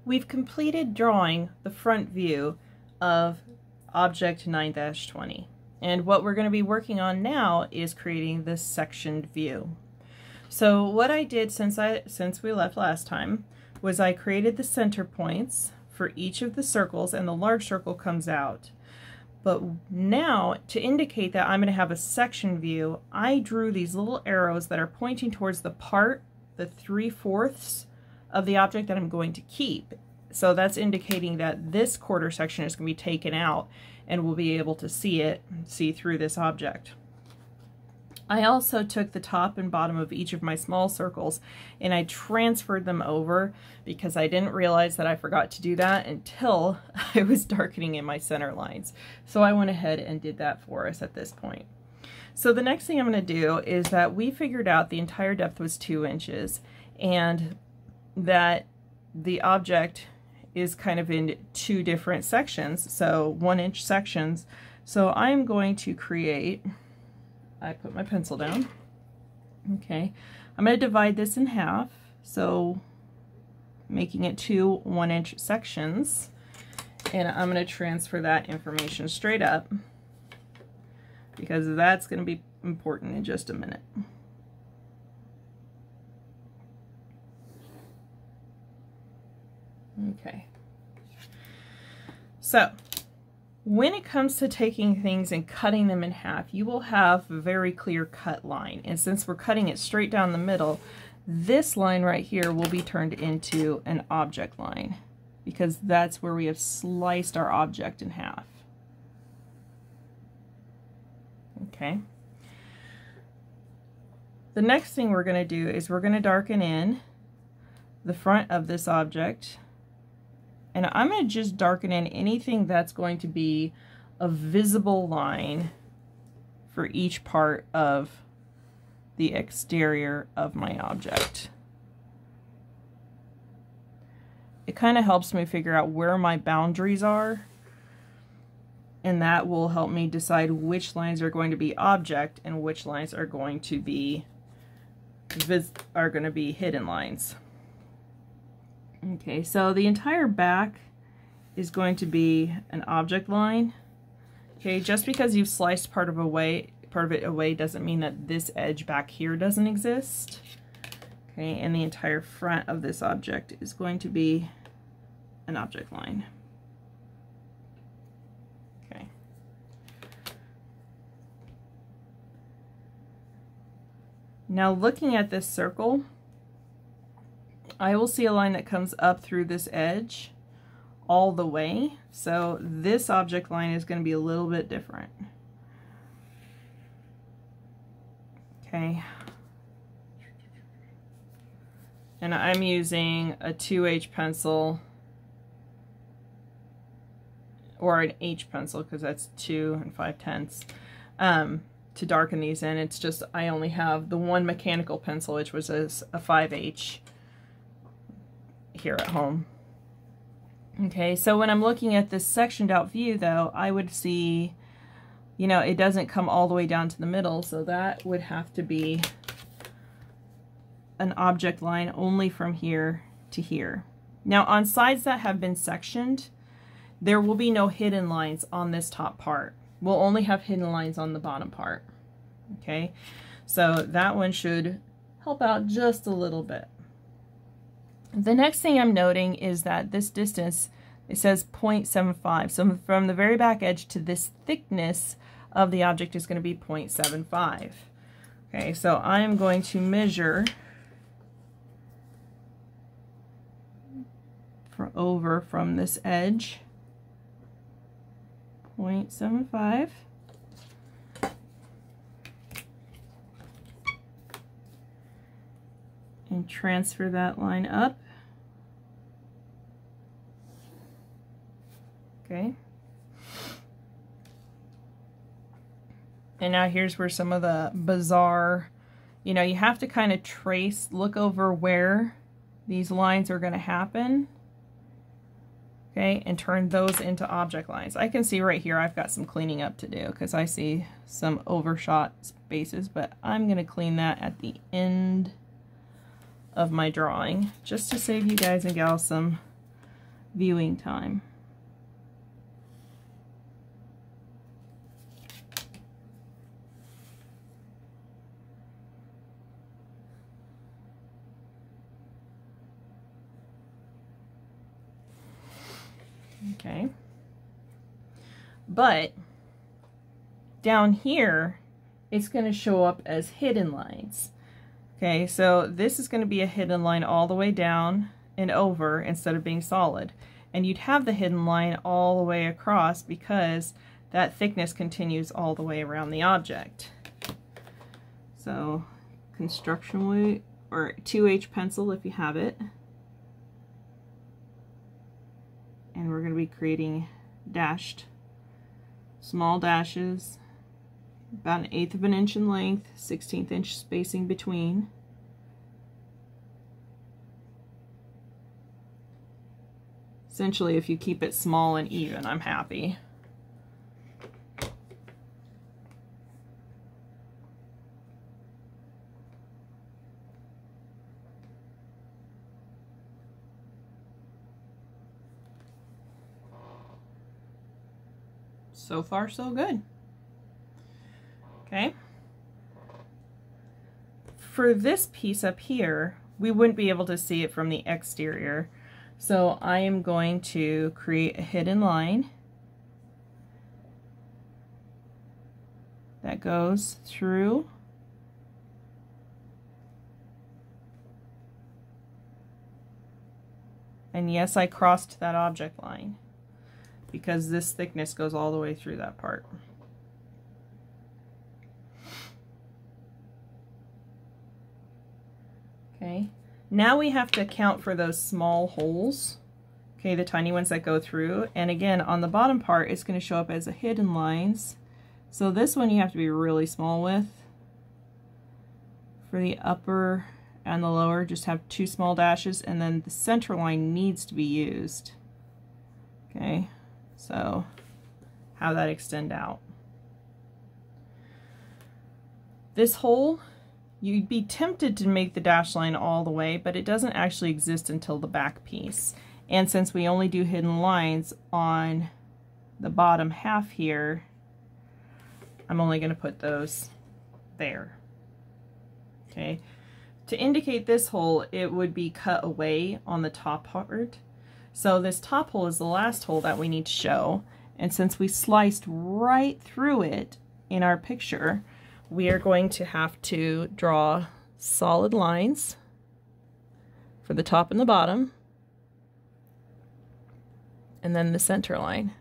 we've completed drawing the front view of object 9-20. And what we're going to be working on now is creating this sectioned view. So what I did since we left last time was I created the center points for each of the circles, and the large circle comes out. But now, to indicate that I'm going to have a section view, I drew these little arrows that are pointing towards the part, the 3/4 of the object that I'm going to keep. So that's indicating that this quarter section is going to be taken out, and we'll be able to see through this object. I also took the top and bottom of each of my small circles and I transferred them over because I didn't realize that I forgot to do that until I was darkening in my center lines. So I went ahead and did that for us at this point. So the next thing I'm going to do is that we figured out the entire depth was 2 inches and that the object is kind of in 2 different sections, so 1-inch sections. So I'm going to create, I put my pencil down. Okay, I'm going to divide this in half, so making it 2 1-inch sections, and I'm going to transfer that information straight up because that's going to be important in just a minute. Okay, so when it comes to taking things and cutting them in half, you will have a very clear cut line. And since we're cutting it straight down the middle, this line right here will be turned into an object line because that's where we have sliced our object in half. Okay. The next thing we're going to do is we're going to darken in the front of this object. And I'm going to just darken in anything that's going to be a visible line for each part of the exterior of my object. It kind of helps me figure out where my boundaries are, and that will help me decide which lines are going to be object and which lines are going to be hidden lines. Okay, so the entire back is going to be an object line. Okay, just because you've sliced part of it away doesn't mean that this edge back here doesn't exist. Okay, and the entire front of this object is going to be an object line. Okay. Now looking at this circle, I will see a line that comes up through this edge all the way. So this object line is going to be a little bit different. Okay. And I'm using a 2H pencil, or an H pencil because that's 2 5/10, to darken these in. It's just I only have the one mechanical pencil, which was a 5H. Here at home. Okay, so when I'm looking at this sectioned out view though, I would see, you know, it doesn't come all the way down to the middle, so that would have to be an object line only from here to here. Now on sides that have been sectioned, there will be no hidden lines on this top part. We'll only have hidden lines on the bottom part. Okay, so that one should help out just a little bit. The next thing I'm noting is that this distance, it says 0.75. So from the very back edge to this thickness of the object is going to be 0.75. Okay, so I'm going to measure over from this edge, 0.75. And transfer that line up. Okay. And now here's where some of the bizarre, you know, you have to kind of look over where these lines are going to happen. Okay, and turn those into object lines. I can see right here I've got some cleaning up to do because I see some overshot spaces, but I'm going to clean that at the end of my drawing just to save you guys and gals some viewing time. Okay. But down here, it's going to show up as hidden lines. Okay, so this is going to be a hidden line all the way down and over instead of being solid. And you'd have the hidden line all the way across because that thickness continues all the way around the object. So construction weight, or 2H pencil if you have it. And we're going to be creating dashed, small dashes, about 1/8 of an inch in length, 1/16 inch spacing between. Essentially, if you keep it small and even, I'm happy. So far, so good. Okay. For this piece up here, we wouldn't be able to see it from the exterior. So I am going to create a hidden line that goes through and yes, I crossed that object line because this thickness goes all the way through that part. Okay, now we have to account for those small holes, okay, the tiny ones that go through, and again on the bottom part it's going to show up as a hidden lines. So this one you have to be really small with. For the upper and the lower, just have 2 small dashes, and then the center line needs to be used. Okay, so have that extend out. This hole, you'd be tempted to make the dash line all the way, but it doesn't actually exist until the back piece. And since we only do hidden lines on the bottom half here, I'm only going to put those there. Okay. To indicate this hole, it would be cut away on the top part. So this top hole is the last hole that we need to show. And since we sliced right through it in our picture, we are going to have to draw solid lines for the top and the bottom, and then the center line.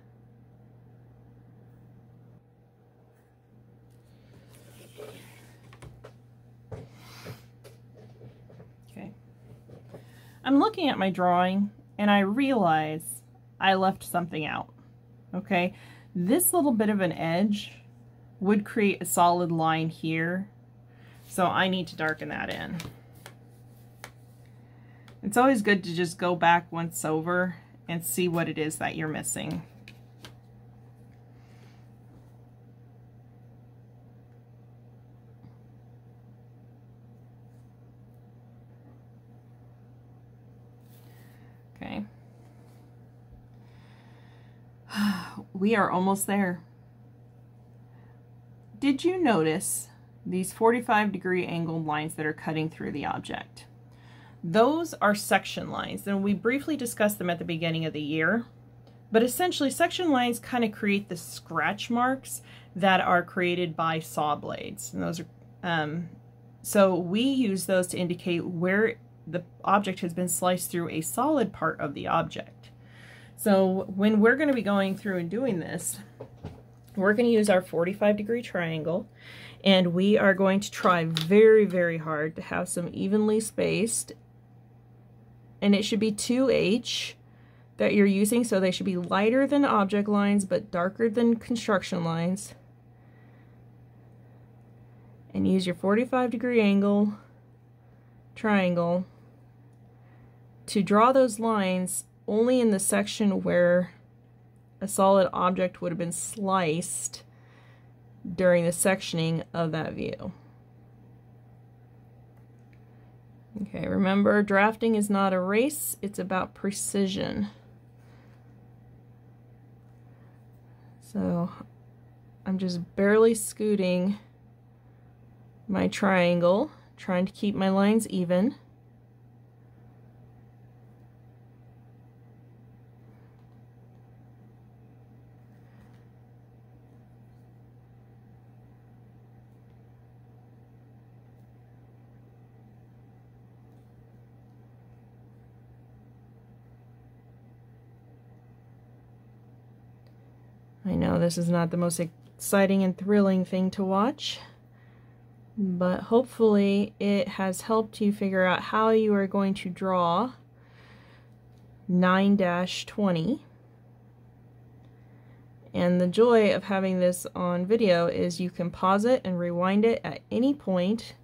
Okay. I'm looking at my drawing and I realize I left something out. Okay, this little bit of an edge would create a solid line here, so I need to darken that in. It's always good to just go back once over and see what it is that you're missing. Okay. We are almost there. Did you notice these 45-degree angled lines that are cutting through the object? Those are section lines, and we briefly discussed them at the beginning of the year. But essentially, section lines kind of create the scratch marks that are created by saw blades. And those are, so we use those to indicate where the object has been sliced through a solid part of the object. So when we're going to be going through and doing this, we're going to use our 45-degree triangle, and we are going to try very, very hard to have some evenly spaced, and it should be 2H that you're using, so they should be lighter than object lines but darker than construction lines. And use your 45-degree angle triangle to draw those lines only in the section where a solid object would have been sliced during the sectioning of that view. Okay, remember, drafting is not a race, it's about precision. So I'm just barely scooting my triangle, trying to keep my lines even. I know this is not the most exciting and thrilling thing to watch, but hopefully it has helped you figure out how you are going to draw 9-20. And the joy of having this on video is you can pause it and rewind it at any point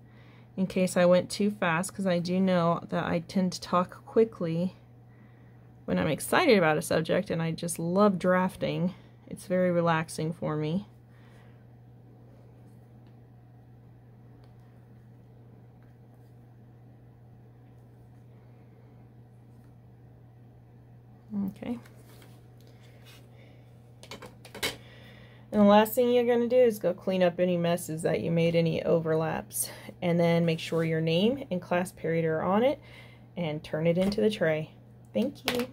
in case I went too fast, because I do know that I tend to talk quickly when I'm excited about a subject, and I just love drafting. It's very relaxing for me. Okay. And the last thing you're going to do is go clean up any messes that you made, any overlaps, and then make sure your name and class period are on it and turn it into the tray. Thank you.